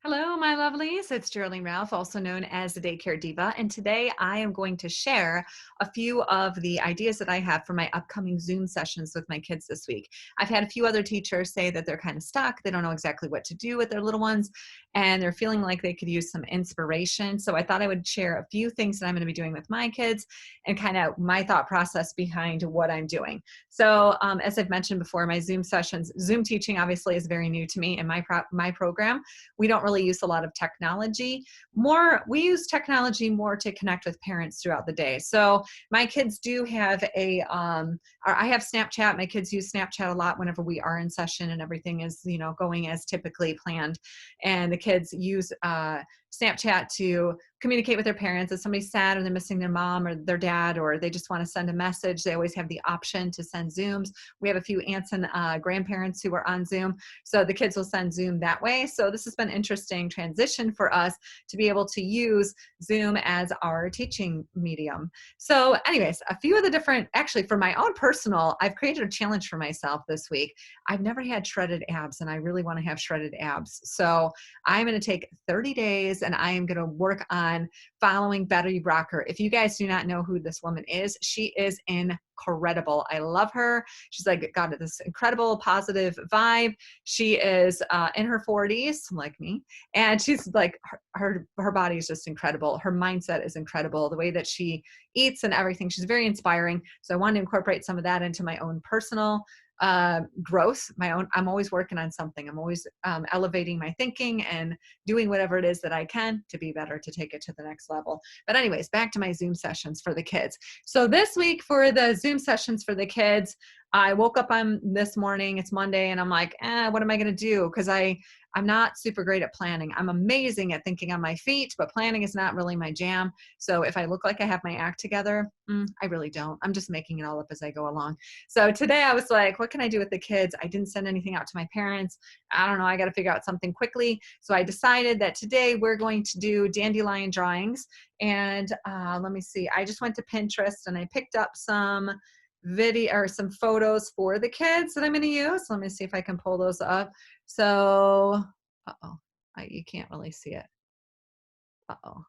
Hello, my lovelies. It's Geraldine Ralph, also known as the Daycare Diva. And today I am going to share a few of the ideas that I have for my upcoming Zoom sessions with my kids this week. I've had a few other teachers say that they're kind of stuck. They don't know exactly what to do with their little ones, and they're feeling like they could use some inspiration. So I thought I would share a few things that I'm going to be doing with my kids and kind of my thought process behind what I'm doing. So as I've mentioned before, my Zoom sessions, Zoom teaching obviously is very new to me in my program. We don't really use a lot of technology. We use technology more to connect with parents throughout the day. So my kids do have I have Snapchat. My kids use Snapchat a lot whenever we are in session and everything is, going as typically planned. And the kids use Snapchat to communicate with their parents. If somebody's sad or they're missing their mom or their dad, or they just want to send a message, they always have the option to send Zooms. We have a few aunts and grandparents who are on Zoom, so the kids will send Zoom that way. So this has been an interesting transition for us to be able to use Zoom as our teaching medium. So anyways, a few of the different, actually for my own personal, I've created a challenge for myself this week. I've never had shredded abs and I really want to have shredded abs. So I'm going to take 30 days and I am going to work on following Betty Rocker. If you guys do not know who this woman is, she is incredible. I love her. She's like got this incredible positive vibe. She is in her 40s, like me, and she's like her body is just incredible. Her mindset is incredible. The way that she eats and everything, she's very inspiring. So I wanted to incorporate some of that into my own personal growth. I'm always working on something. I'm always elevating my thinking and doing whatever it is that I can to be better, to take it to the next level. But anyways, back to my Zoom sessions for the kids. So this week for the Zoom sessions for the kids, I woke up on this morning, it's Monday, and I'm like, what am I going to do? Because I'm not super great at planning. I'm amazing at thinking on my feet, but planning is not really my jam. So if I look like I have my act together, I really don't. I'm just making it all up as I go along. So today I was like, what can I do with the kids? I didn't send anything out to my parents. I don't know. I got to figure out something quickly. So I decided that today we're going to do dandelion drawings. And let me see. I just went to Pinterest and I picked up some video or some photos for the kids that I'm going to use. Let me see if I can pull those up. So, you can't really see it.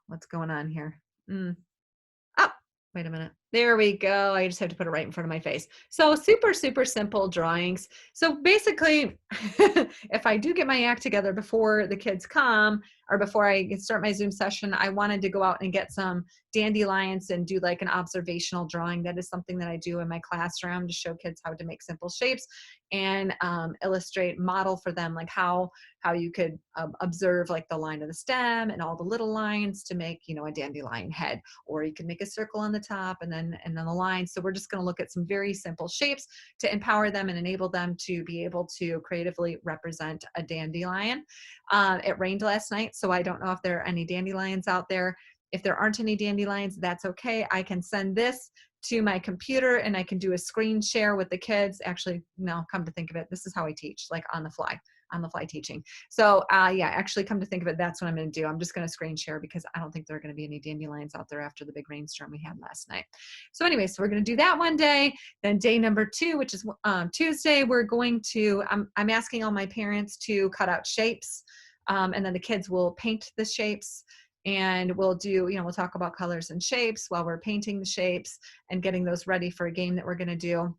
What's going on here? Oh, wait a minute. There we go. I just have to put it right in front of my face. So super, super simple drawings. So basically, if I do get my act together before the kids come or before I start my Zoom session, I wanted to go out and get some dandelions and do like an observational drawing. That is something that I do in my classroom to show kids how to make simple shapes and illustrate, model for them like how you could observe like the line of the stem and all the little lines to make, a dandelion head, or you can make a circle on the top and then the line. So we're just going to look at some very simple shapes to empower them and enable them to be able to creatively represent a dandelion. It rained last night, so I don't know if there are any dandelions out there. If there aren't any dandelions, that's okay. I can send this to my computer and I can do a screen share with the kids. Actually, no, come to think of it, this is how I teach, like on the fly teaching. So actually come to think of it, that's what I'm going to do. I'm just going to screen share because I don't think there are going to be any dandelions out there after the big rainstorm we had last night. So anyway, so we're going to do that one day. Then day number 2, which is Tuesday, I'm asking all my parents to cut out shapes. And then the kids will paint the shapes. And we'll talk about colors and shapes while we're painting the shapes and getting those ready for a game that we're going to do.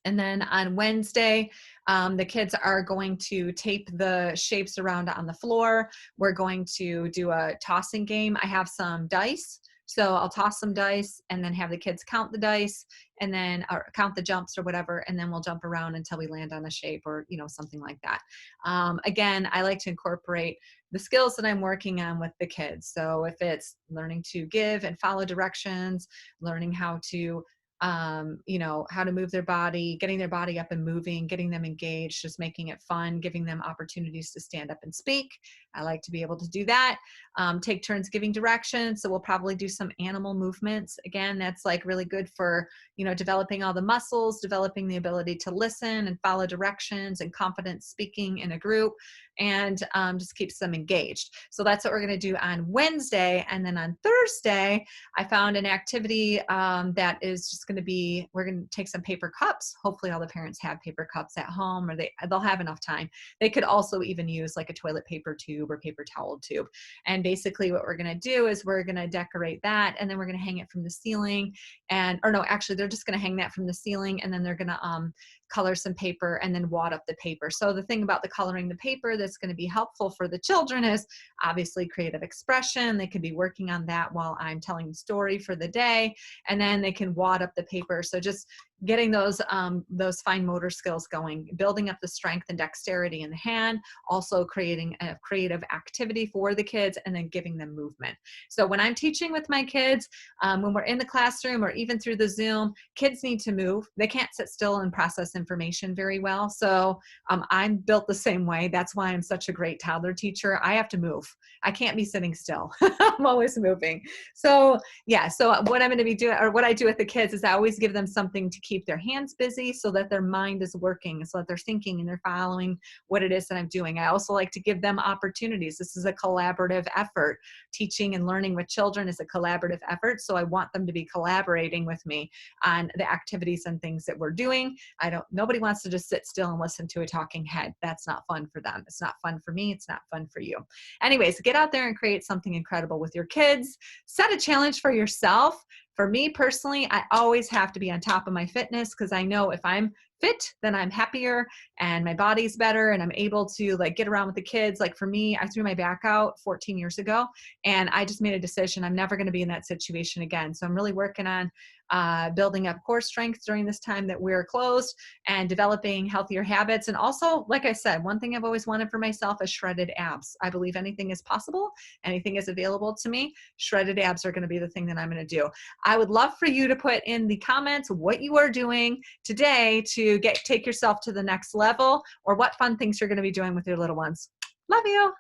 And then on Wednesday, the kids are going to tape the shapes around on the floor. We're going to do a tossing game. I have some dice. So I'll toss some dice and then have the kids count the dice and then or count the jumps or whatever. And then we'll jump around until we land on a shape or, something like that. Again, I like to incorporate the skills that I'm working on with the kids. So if it's learning to give and follow directions, learning how to how to move their body, getting their body up and moving, getting them engaged, just making it fun, giving them opportunities to stand up and speak. I like to be able to do that. Take turns giving directions. So we'll probably do some animal movements. Again, that's like really good for, developing all the muscles, developing the ability to listen and follow directions and confident speaking in a group. and just keeps them engaged. So that's what we're going to do on Wednesday. And then on Thursday, I found an activity that is just going to be, we're going to take some paper cups. Hopefully all the parents have paper cups at home, or they'll have enough time. They could also even use like a toilet paper tube or paper towel tube. And basically what we're going to do is we're going to decorate that, and then we're going to hang it from the ceiling. And, or no, actually they're just going to hang that from the ceiling, and then they're going to color some paper and then wad up the paper. So the thing about the coloring the paper that's going to be helpful for the children is obviously creative expression. They could be working on that while I'm telling the story for the day, and then they can wad up the paper. So just getting those fine motor skills going, building up the strength and dexterity in the hand, also creating a creative activity for the kids, and then giving them movement. So when I'm teaching with my kids, when we're in the classroom or even through the Zoom, kids need to move. They can't sit still and process information very well. So I'm built the same way. That's why I'm such a great toddler teacher. I have to move. I can't be sitting still. I'm always moving. So yeah, so what I'm going to be doing, or what I do with the kids, is I always give them something to keep their hands busy so that their mind is working, so that they're thinking and they're following what it is that I'm doing. I also like to give them opportunities. This is a collaborative effort. Teaching and learning with children is a collaborative effort. So I want them to be collaborating with me on the activities and things that we're doing. Nobody wants to just sit still and listen to a talking head. That's not fun for them. It's not fun for me. It's not fun for you. Anyways, get out there and create something incredible with your kids. Set a challenge for yourself. For me personally, I always have to be on top of my fitness, because I know if I'm fit, then I'm happier and my body's better and I'm able to like get around with the kids. Like for me, I threw my back out 14 years ago, and I just made a decision. I'm never going to be in that situation again. So I'm really working on building up core strength during this time that we're closed, and developing healthier habits. And also, like I said, one thing I've always wanted for myself is shredded abs. I believe anything is possible. Anything is available to me. Shredded abs are going to be the thing that I'm going to do. I would love for you to put in the comments what you are doing today to take yourself to the next level, or what fun things you're going to be doing with your little ones. Love you.